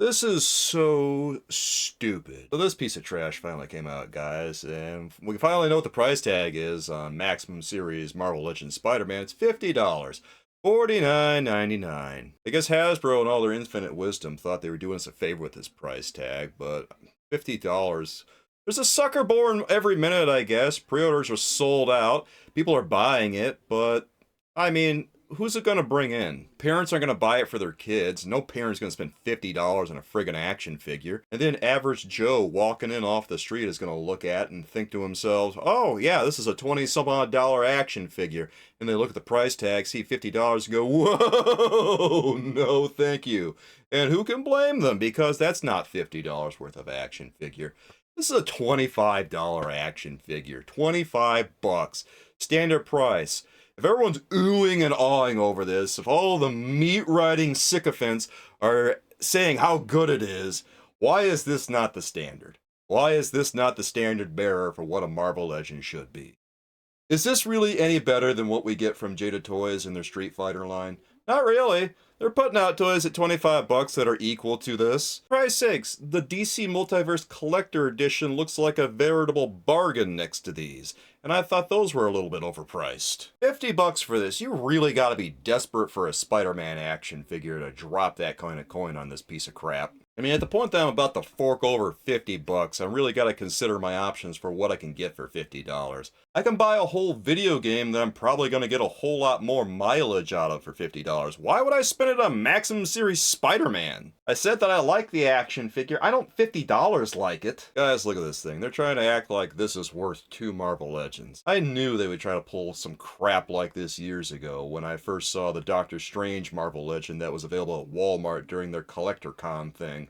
This is so stupid. So this piece of trash finally came out, guys, and we finally know what the price tag is on Maximum Series Marvel Legends Spider-Man. It's $50. $49.99. I guess Hasbro, in all their infinite wisdom, thought they were doing us a favor with this price tag, but $50. There's a sucker born every minute, I guess. Pre-orders are sold out. People are buying it, but I mean, who's it going to bring in? Parents aren't going to buy it for their kids. No parent's going to spend $50 on a friggin' action figure. And then average Joe walking in off the street is going to look at and think to himself, oh yeah, this is a 20-some-odd-dollar action figure. And they look at the price tag, see $50 and go, whoa, no thank you. And who can blame them? Because that's not $50 worth of action figure. This is a $25 action figure. 25 bucks. Standard price. If everyone's oohing and awing over this, if all the meat-riding sycophants are saying how good it is, why is this not the standard? Why is this not the standard bearer for what a Marvel Legend should be? Is this really any better than what we get from Jada Toys in their Street Fighter line? Not really. They're putting out toys at 25 bucks that are equal to this. For Christ's sakes, the DC Multiverse Collector Edition looks like a veritable bargain next to these, and I thought those were a little bit overpriced. 50 bucks for this. You really gotta be desperate for a Spider-Man action figure to drop that kind of coin on this piece of crap. I mean, at the point that I'm about to fork over 50 bucks, I really gotta consider my options for what I can get for $50. I can buy a whole video game that I'm probably gonna get a whole lot more mileage out of for $50. Why would I spend it on Maximum Series Spider-Man? I said that I like the action figure. I don't $50 like it. Guys, look at this thing. They're trying to act like this is worth 2 Marvel Legends. I knew they would try to pull some crap like this years ago when I first saw the Doctor Strange Marvel Legend that was available at Walmart during their Collector Con thing.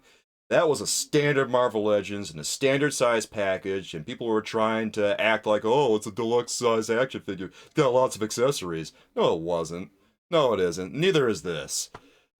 That was a standard Marvel Legends in a standard size package, and people were trying to act like, oh, it's a deluxe size action figure. It's got lots of accessories. No, it wasn't. No, it isn't. Neither is this.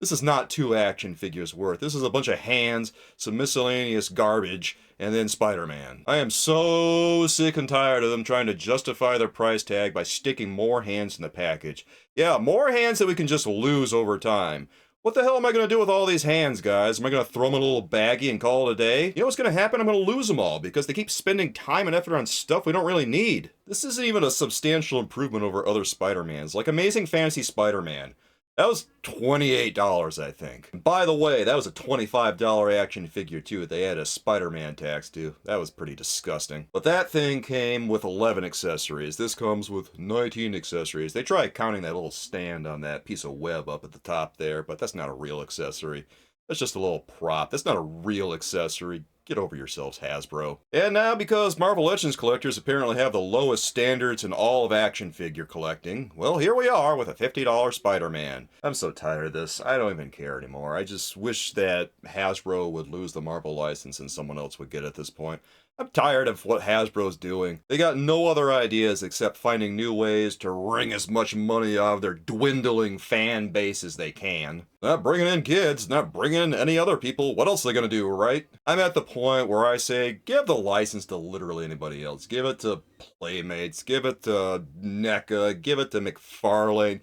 This is not 2 action figures worth. This is a bunch of hands, some miscellaneous garbage, and then Spider-Man. I am so sick and tired of them trying to justify their price tag by sticking more hands in the package. Yeah, more hands that we can just lose over time. What the hell am I going to do with all these hands, guys? Am I going to throw them in a little baggie and call it a day? You know what's going to happen? I'm going to lose them all because they keep spending time and effort on stuff we don't really need. This isn't even a substantial improvement over other Spider-Mans, like Amazing Fantasy Spider-Man. That was $28, I think. And by the way, that was a $25 action figure too. They had a Spider-Man tax too. That was pretty disgusting. But that thing came with 11 accessories. This comes with 19 accessories. They tried counting that little stand on that piece of web up at the top there, but that's not a real accessory. That's just a little prop. That's not a real accessory. Get over yourselves, Hasbro. And now, because Marvel Legends collectors apparently have the lowest standards in all of action figure collecting, well, here we are with a $50 Spider-Man. I'm so tired of this. I don't even care anymore. I just wish that Hasbro would lose the Marvel license and someone else would get it at this point. I'm tired of what Hasbro's doing. They got no other ideas except finding new ways to wring as much money out of their dwindling fan base as they can. Not bringing in kids, not bringing in any other people. What else are they gonna do, right? I'm at the point where I say, give the license to literally anybody else. Give it to Playmates, give it to NECA, give it to McFarlane.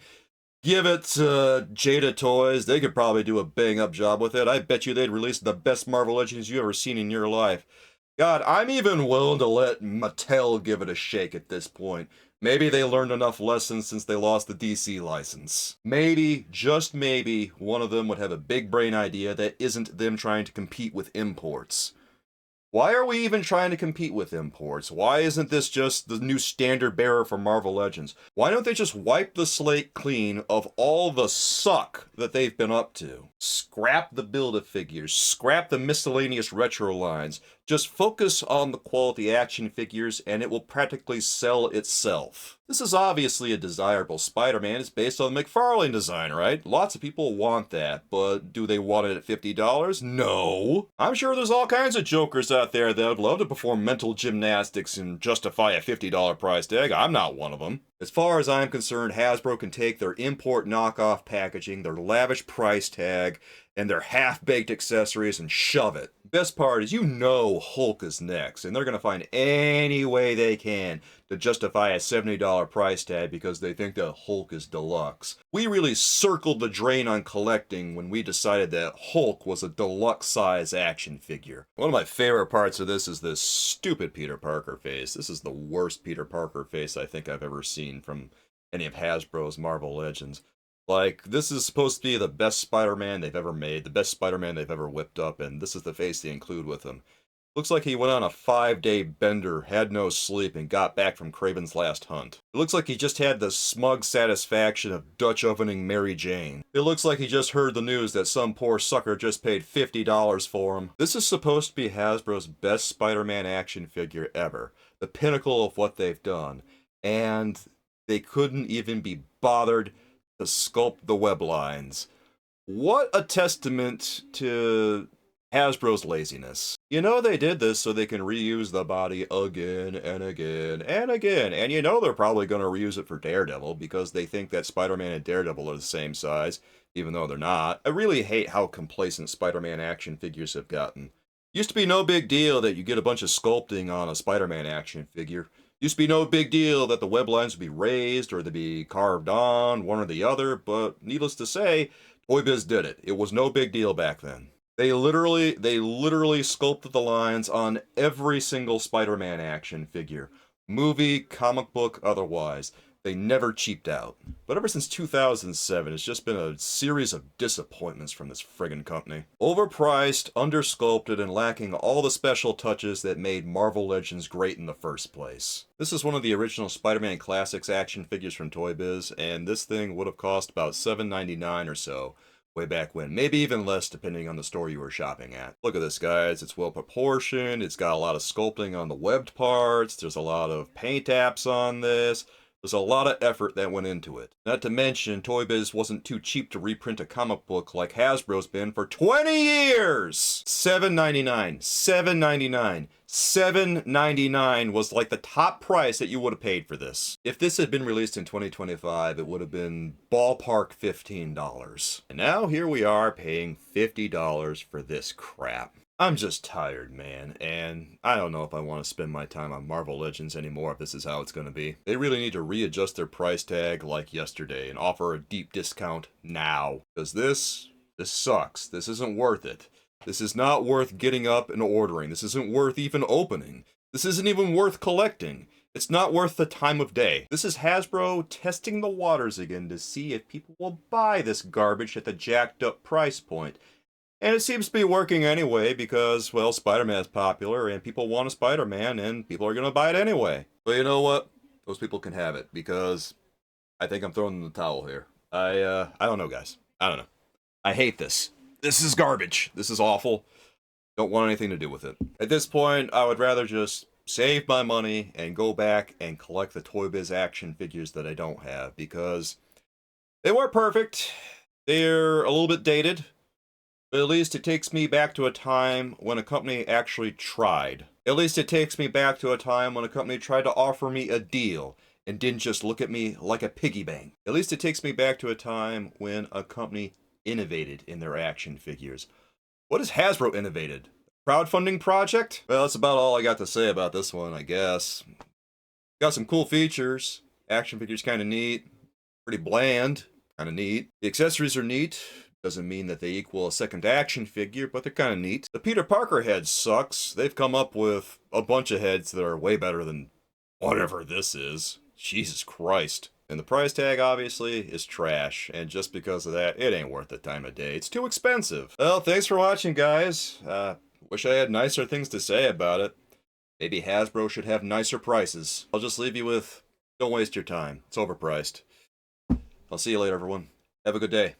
Give it to Jada Toys. They could probably do a bang-up job with it. I bet you they'd release the best Marvel Legends you've ever seen in your life. God, I'm even willing to let Mattel give it a shake at this point. Maybe they learned enough lessons since they lost the DC license. Maybe, just maybe, one of them would have a big brain idea that isn't them trying to compete with imports. Why are we even trying to compete with imports? Why isn't this just the new standard bearer for Marvel Legends? Why don't they just wipe the slate clean of all the suck that they've been up to? Scrap the Build-A-Figures, scrap the miscellaneous retro lines, just focus on the quality action figures and it will practically sell itself. This is obviously a desirable Spider-Man. It's based on the McFarlane design, right? Lots of people want that, but do they want it at $50? No. I'm sure there's all kinds of jokers out there that would love to perform mental gymnastics and justify a $50 price tag. I'm not one of them. As far as I'm concerned, Hasbro can take their import knockoff packaging, their lavish price tag, and their half-baked accessories and shove it. Best part is, you know, Hulk is next, and they're going to find any way they can to justify a $70 price tag because they think that Hulk is deluxe. We really circled the drain on collecting when we decided that Hulk was a deluxe size action figure. One of my favorite parts of this is this stupid Peter Parker face. This is the worst Peter Parker face I think I've ever seen from any of Hasbro's Marvel Legends. Like, this is supposed to be the best Spider-Man they've ever made, the best Spider-Man they've ever whipped up, and this is the face they include with him. Looks like he went on a 5-day bender, had no sleep, and got back from Kraven's Last Hunt. It looks like he just had the smug satisfaction of Dutch ovening Mary Jane. It looks like he just heard the news that some poor sucker just paid $50 for him. This is supposed to be Hasbro's best Spider-Man action figure ever, the pinnacle of what they've done, and they couldn't even be bothered to sculpt the web lines. What a testament to Hasbro's laziness. You know they did this so they can reuse the body again and again and again. And you know they're probably going to reuse it for Daredevil because they think that Spider-Man and Daredevil are the same size, even though they're not. I really hate how complacent Spider-Man action figures have gotten. Used to be no big deal that you get a bunch of sculpting on a Spider-Man action figure. Used to be no big deal that the web lines would be raised or they'd be carved on, one or the other, but needless to say, Toy Biz did it. It was no big deal back then. They literally sculpted the lines on every single Spider-Man action figure. Movie, comic book, otherwise. They never cheaped out. But ever since 2007, it's just been a series of disappointments from this friggin' company. Overpriced, undersculpted, and lacking all the special touches that made Marvel Legends great in the first place. This is one of the original Spider-Man Classics action figures from Toy Biz, and this thing would have cost about $7.99 or so. Way back when. Maybe even less depending on the store you were shopping at. Look at this, guys. It's well proportioned. It's got a lot of sculpting on the webbed parts. There's a lot of paint apps on this. There's a lot of effort that went into it. Not to mention, Toy Biz wasn't too cheap to reprint a comic book like Hasbro's been for 20 years! $7.99. $7.99. $7.99 was like the top price that you would have paid for this. If this had been released in 2025, it would have been ballpark $15. And now here we are paying $50 for this crap. I'm just tired, man, and I don't know if I want to spend my time on Marvel Legends anymore if this is how it's going to be. They really need to readjust their price tag like yesterday and offer a deep discount now. Because this sucks. This isn't worth it. This is not worth getting up and ordering. This isn't worth even opening. This isn't even worth collecting. It's not worth the time of day. This is Hasbro testing the waters again to see if people will buy this garbage at the jacked up price point. And it seems to be working anyway because, well, Spider-Man's popular and people want a Spider-Man and people are going to buy it anyway. But you know what? Those people can have it because I think I'm throwing in the towel here. I don't know, guys. I don't know. I hate this. This is garbage. This is awful. Don't want anything to do with it. At this point, I would rather just save my money and go back and collect the Toy Biz action figures that I don't have because they weren't perfect. They're a little bit dated. But at least it takes me back to a time when a company actually tried. At least it takes me back to a time when a company tried to offer me a deal and didn't just look at me like a piggy bank. At least it takes me back to a time when a company innovated in their action figures. What has Hasbro innovated? Crowdfunding project? Well, that's about all I got to say about this one, I guess. Got some cool features. Action figure's kind of neat. Pretty bland. Kind of neat. The accessories are neat. Doesn't mean that they equal a second action figure, but they're kind of neat. The Peter Parker head sucks. They've come up with a bunch of heads that are way better than whatever this is. Jesus Christ. And the price tag, obviously, is trash. And just because of that, it ain't worth the time of day. It's too expensive. Well, thanks for watching, guys. Wish I had nicer things to say about it. Maybe Hasbro should have nicer prices. I'll just leave you with, don't waste your time. It's overpriced. I'll see you later, everyone. Have a good day.